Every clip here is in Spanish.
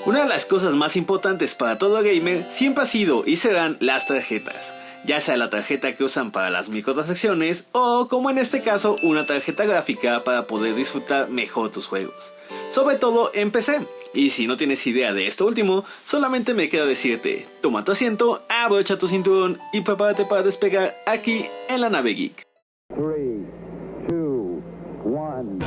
Una de las cosas más importantes para todo gamer siempre ha sido y serán las tarjetas, ya sea la tarjeta que usan para las microtransacciones o, como en este caso, una tarjeta gráfica para poder disfrutar mejor tus juegos, sobre todo en PC. Y si no tienes idea de esto último, solamente me queda decirte, toma tu asiento, abrocha tu cinturón y prepárate para despegar aquí en la nave geek. 3, 2, 1.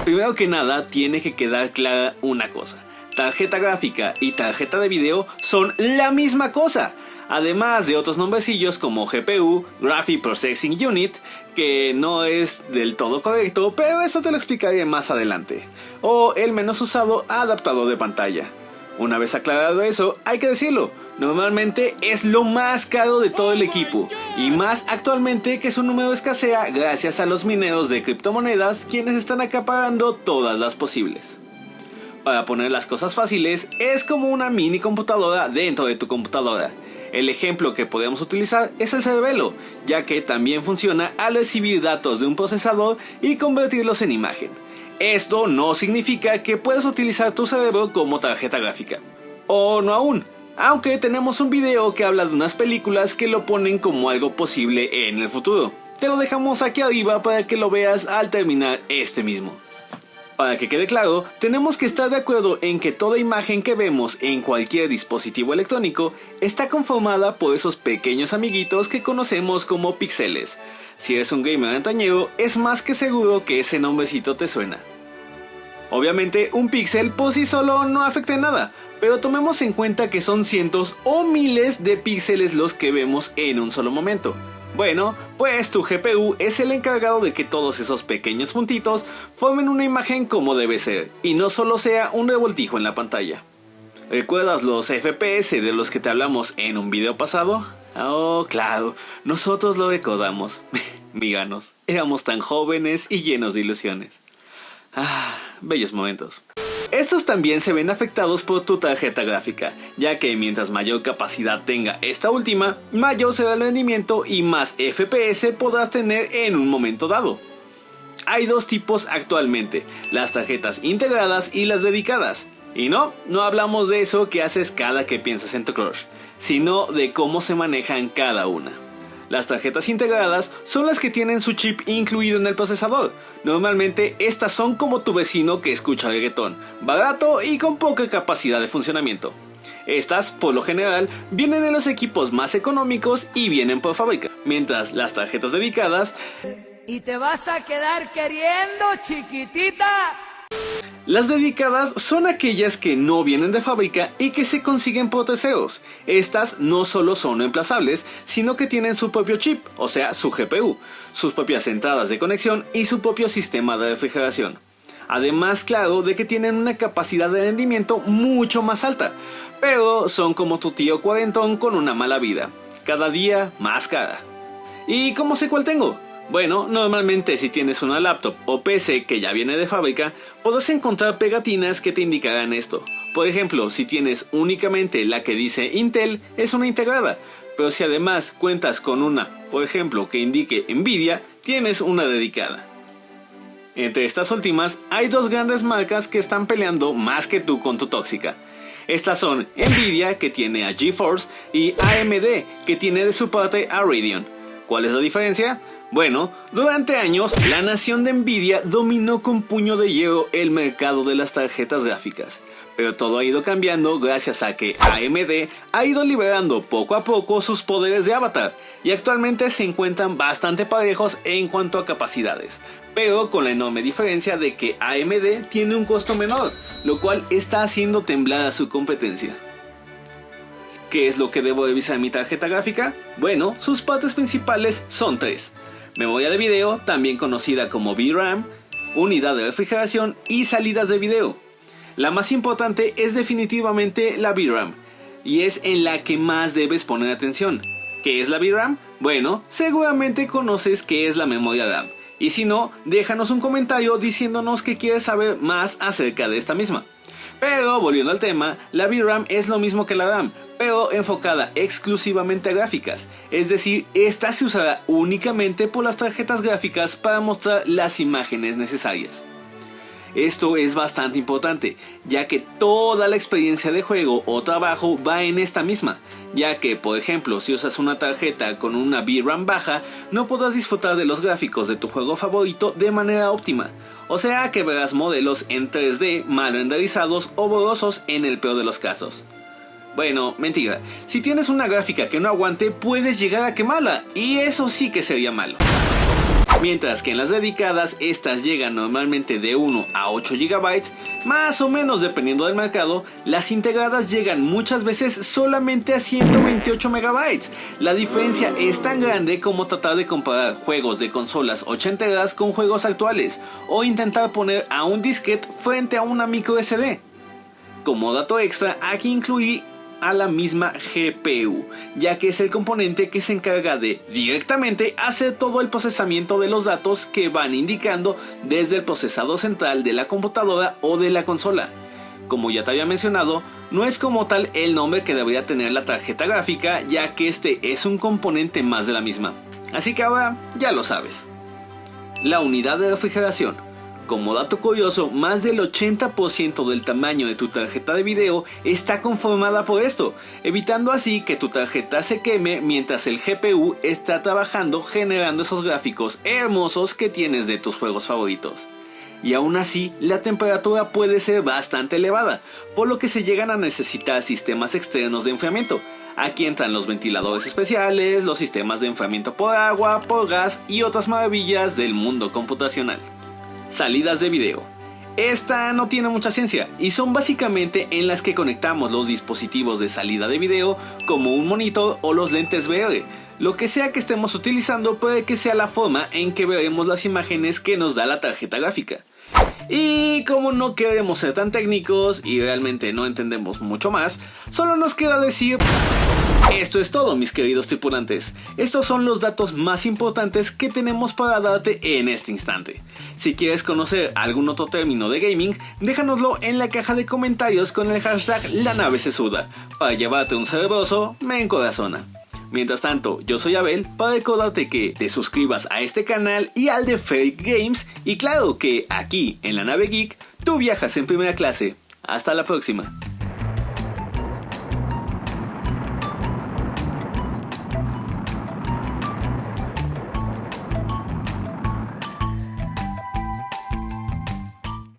Primero que nada, tiene que quedar clara una cosa. Tarjeta gráfica y tarjeta de video son la misma cosa. Además de otros nombrecillos como GPU, Graphic Processing Unit, que no es del todo correcto, pero eso te lo explicaré más adelante. O el menos usado adaptador de pantalla. Una vez aclarado eso, hay que decirlo, normalmente es lo más caro de todo el equipo, y más actualmente que su número escasea gracias a los mineros de criptomonedas quienes están acaparando todas las posibles. Para poner las cosas fáciles, es como una mini computadora dentro de tu computadora. El ejemplo que podemos utilizar es el cerebelo, ya que también funciona al recibir datos de un procesador y convertirlos en imagen. Esto no significa que puedas utilizar tu cerebro como tarjeta gráfica. O no aún, aunque tenemos un video que habla de unas películas que lo ponen como algo posible en el futuro. Te lo dejamos aquí arriba para que lo veas al terminar este mismo. Para que quede claro, tenemos que estar de acuerdo en que toda imagen que vemos en cualquier dispositivo electrónico está conformada por esos pequeños amiguitos que conocemos como píxeles. Si eres un gamer antañero, es más que seguro que ese nombrecito te suena. Obviamente, un píxel por sí solo no afecta en nada, pero tomemos en cuenta que son cientos o miles de píxeles los que vemos en un solo momento. Bueno, pues tu GPU es el encargado de que todos esos pequeños puntitos formen una imagen como debe ser, y no solo sea un revoltijo en la pantalla. ¿Recuerdas los FPS de los que te hablamos en un video pasado? Oh, claro, nosotros lo recordamos. Míganos, éramos tan jóvenes y llenos de ilusiones. Bellos momentos. Estos también se ven afectados por tu tarjeta gráfica, ya que mientras mayor capacidad tenga esta última, mayor será el rendimiento y más FPS podrás tener en un momento dado. Hay dos tipos actualmente, las tarjetas integradas y las dedicadas. Y no hablamos de eso que haces cada que piensas en tu crush, sino de cómo se manejan cada una. Las tarjetas integradas son las que tienen su chip incluido en el procesador. Normalmente estas son como tu vecino que escucha reggaetón, barato y con poca capacidad de funcionamiento. Estas, por lo general, vienen en los equipos más económicos y vienen por fábrica, mientras las tarjetas dedicadas... Y te vas a quedar queriendo, chiquitita. Las dedicadas son aquellas que no vienen de fábrica y que se consiguen por terceros. Estas no solo son reemplazables, sino que tienen su propio chip, o sea, su GPU, sus propias entradas de conexión y su propio sistema de refrigeración. Además, claro, de que tienen una capacidad de rendimiento mucho más alta, pero son como tu tío cuarentón con una mala vida, cada día más cara. ¿Y cómo sé cuál tengo? Bueno, normalmente si tienes una laptop o PC que ya viene de fábrica, podrás encontrar pegatinas que te indicarán esto. Por ejemplo, si tienes únicamente la que dice Intel, es una integrada, pero si además cuentas con una, por ejemplo, que indique Nvidia, tienes una dedicada. Entre estas últimas, hay dos grandes marcas que están peleando más que tú con tu tóxica. Estas son Nvidia, que tiene a GeForce, y AMD, que tiene de su parte a Radeon. ¿Cuál es la diferencia? Bueno, durante años, la nación de Nvidia dominó con puño de hierro el mercado de las tarjetas gráficas, pero todo ha ido cambiando gracias a que AMD ha ido liberando poco a poco sus poderes de avatar, y actualmente se encuentran bastante parejos en cuanto a capacidades, pero con la enorme diferencia de que AMD tiene un costo menor, lo cual está haciendo temblar a su competencia. ¿Qué es lo que debo revisar en mi tarjeta gráfica? Bueno, sus partes principales son tres: memoria de video, también conocida como VRAM, unidad de refrigeración y salidas de video. La más importante es definitivamente la VRAM, y es en la que más debes poner atención. ¿Qué es la VRAM? Bueno, seguramente conoces qué es la memoria RAM, y si no, déjanos un comentario diciéndonos que quieres saber más acerca de esta misma. Pero volviendo al tema, la VRAM es lo mismo que la RAM, pero enfocada exclusivamente a gráficas, es decir, esta se usará únicamente por las tarjetas gráficas para mostrar las imágenes necesarias. Esto es bastante importante, ya que toda la experiencia de juego o trabajo va en esta misma, ya que, por ejemplo, si usas una tarjeta con una VRAM baja, no podrás disfrutar de los gráficos de tu juego favorito de manera óptima, o sea que verás modelos en 3D mal renderizados o borrosos en el peor de los casos. Bueno, mentira, si tienes una gráfica que no aguante, puedes llegar a quemarla, y eso sí que sería malo. Mientras que en las dedicadas, estas llegan normalmente de 1 a 8 GB, más o menos dependiendo del mercado. Las integradas llegan muchas veces solamente a 128 MB. La diferencia es tan grande como tratar de comparar juegos de consolas ochenteras con juegos actuales, o intentar poner a un disquete frente a una micro SD. Como dato extra, aquí incluí a la misma GPU, ya que es el componente que se encarga de directamente hacer todo el procesamiento de los datos que van indicando desde el procesador central de la computadora o de la consola. Como ya te había mencionado, no es como tal el nombre que debería tener la tarjeta gráfica, ya que este es un componente más de la misma. Así que ahora ya lo sabes. La unidad de refrigeración. Como dato curioso, más del 80% del tamaño de tu tarjeta de video está conformada por esto, evitando así que tu tarjeta se queme mientras el GPU está trabajando generando esos gráficos hermosos que tienes de tus juegos favoritos. Y aún así, la temperatura puede ser bastante elevada, por lo que se llegan a necesitar sistemas externos de enfriamiento. Aquí entran los ventiladores especiales, los sistemas de enfriamiento por agua, por gas y otras maravillas del mundo computacional. Salidas de video. Esta no tiene mucha ciencia y son básicamente en las que conectamos los dispositivos de salida de video como un monitor o los lentes VR. Lo que sea que estemos utilizando puede que sea la forma en que veremos las imágenes que nos da la tarjeta gráfica. Y como no queremos ser tan técnicos y realmente no entendemos mucho más, solo nos queda decir: esto es todo, mis queridos tripulantes. Estos son los datos más importantes que tenemos para darte en este instante. Si quieres conocer algún otro término de gaming, déjanoslo en la caja de comentarios con el hashtag LaNaveSesuda para llevarte un cerebroso me encorazona. Mientras tanto, yo soy Abel para recordarte que te suscribas a este canal y al de Fake Games, y claro que aquí en La Nave Geek tú viajas en primera clase. Hasta la próxima.